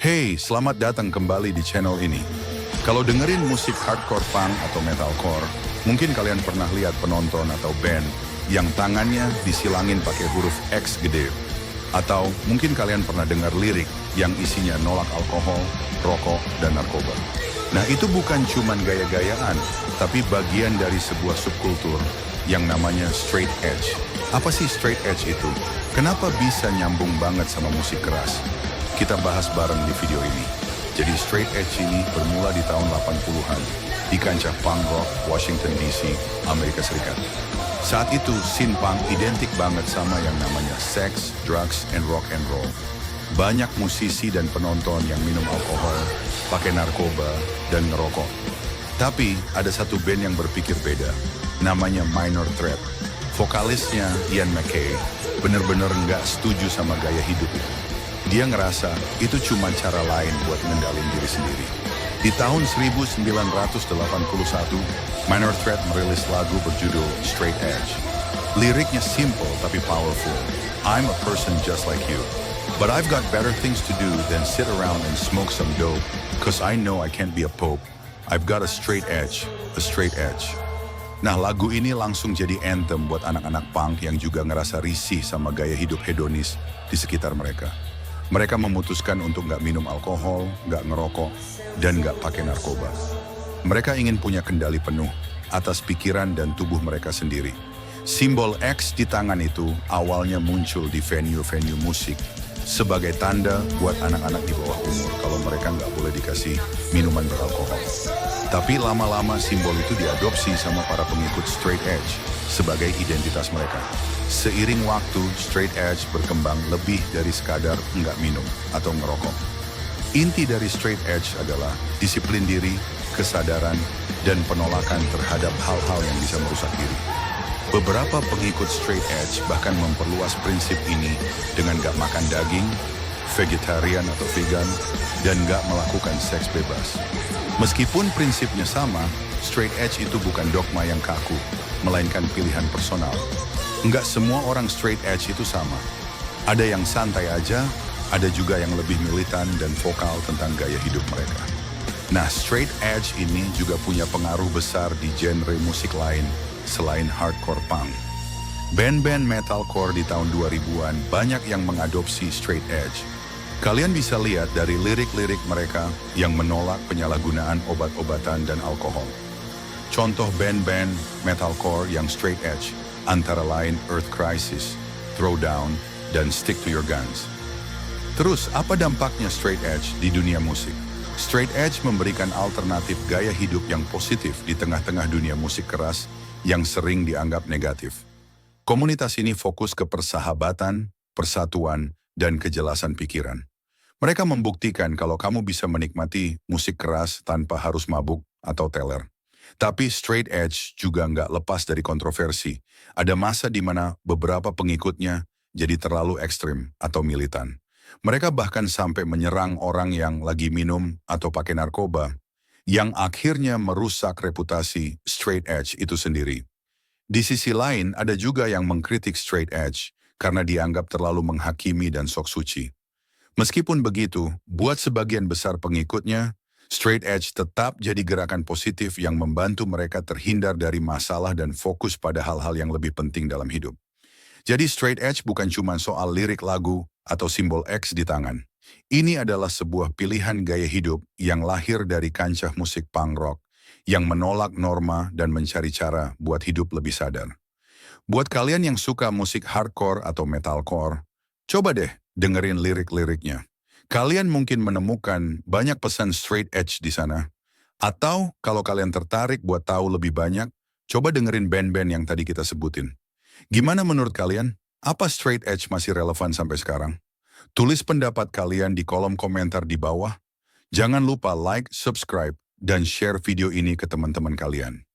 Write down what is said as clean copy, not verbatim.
Hey, selamat datang kembali di channel ini. Kalau dengerin musik hardcore punk atau metalcore, mungkin kalian pernah lihat penonton atau band yang tangannya disilangin pakai huruf X gede. Atau mungkin kalian pernah dengar lirik yang isinya nolak alkohol, rokok, dan narkoba. Nah, itu bukan cuman gaya-gayaan, tapi bagian dari sebuah subkultur yang namanya straight edge. Apa sih straight edge itu? Kenapa bisa nyambung banget sama musik keras? Kita bahas bareng di video ini. Jadi straight edge ini bermula di tahun 80-an di kancah punk rock Washington DC, Amerika Serikat. Saat itu, scene punk identik banget sama yang namanya sex, drugs, and rock and roll. Banyak musisi dan penonton yang minum alkohol, pakai narkoba, dan ngerokok. Tapi ada satu band yang berpikir beda, namanya Minor Threat. Vokalisnya Ian MacKaye bener-bener nggak setuju sama gaya hidup itu. Dia ngerasa itu cuma cara lain buat ngendalin diri sendiri. Di tahun 1981, Minor Threat merilis lagu berjudul Straight Edge. Liriknya simple tapi powerful. I'm a person just like you, but I've got better things to do than sit around and smoke some dope, cause I know I can't be a pope. I've got a straight edge, a straight edge. Nah, lagu ini langsung jadi anthem buat anak-anak punk yang juga ngerasa risih sama gaya hidup hedonis di sekitar mereka. Mereka memutuskan untuk nggak minum alkohol, nggak ngerokok, dan nggak pakai narkoba. Mereka ingin punya kendali penuh atas pikiran dan tubuh mereka sendiri. Simbol X di tangan itu awalnya muncul di venue-venue musik sebagai tanda buat anak-anak di bawah umur kalau mereka nggak boleh dikasih minuman beralkohol. Tapi lama-lama simbol itu diadopsi sama para pengikut straight edge sebagai identitas mereka. Seiring waktu, straight edge berkembang lebih dari sekadar nggak minum atau ngerokok. Inti dari straight edge adalah disiplin diri, kesadaran, dan penolakan terhadap hal-hal yang bisa merusak diri. Beberapa pengikut straight edge bahkan memperluas prinsip ini dengan nggak makan daging, vegetarian atau vegan, dan nggak melakukan seks bebas. Meskipun prinsipnya sama, straight edge itu bukan dogma yang kaku, melainkan pilihan personal. Enggak semua orang straight edge itu sama. Ada yang santai aja, ada juga yang lebih militan dan vokal tentang gaya hidup mereka. Nah, straight edge ini juga punya pengaruh besar di genre musik lain selain hardcore punk. Band-band metalcore di tahun 2000-an banyak yang mengadopsi straight edge. Kalian bisa lihat dari lirik-lirik mereka yang menolak penyalahgunaan obat-obatan dan alkohol. Contoh band-band metalcore yang straight edge antara lain Earth Crisis, Throwdown, dan Stick to Your Guns. Terus, apa dampaknya straight edge di dunia musik? Straight edge memberikan alternatif gaya hidup yang positif di tengah-tengah dunia musik keras yang sering dianggap negatif. Komunitas ini fokus ke persahabatan, persatuan, dan kejelasan pikiran. Mereka membuktikan kalau kamu bisa menikmati musik keras tanpa harus mabuk atau teler. Tapi straight edge juga nggak lepas dari kontroversi. Ada masa di mana beberapa pengikutnya jadi terlalu ekstrim atau militan. Mereka bahkan sampai menyerang orang yang lagi minum atau pakai narkoba, yang akhirnya merusak reputasi straight edge itu sendiri. Di sisi lain, ada juga yang mengkritik straight edge karena dianggap terlalu menghakimi dan sok suci. Meskipun begitu, buat sebagian besar pengikutnya, straight edge tetap jadi gerakan positif yang membantu mereka terhindar dari masalah dan fokus pada hal-hal yang lebih penting dalam hidup. Jadi straight edge bukan cuma soal lirik lagu atau simbol X di tangan. Ini adalah sebuah pilihan gaya hidup yang lahir dari kancah musik punk rock yang menolak norma dan mencari cara buat hidup lebih sadar. Buat kalian yang suka musik hardcore atau metalcore, coba deh dengerin lirik-liriknya. Kalian mungkin menemukan banyak pesan straight edge di sana. Atau kalau kalian tertarik buat tahu lebih banyak, coba dengerin band-band yang tadi kita sebutin. Gimana menurut kalian? Apa straight edge masih relevan sampai sekarang? Tulis pendapat kalian di kolom komentar di bawah. Jangan lupa like, subscribe, dan share video ini ke teman-teman kalian.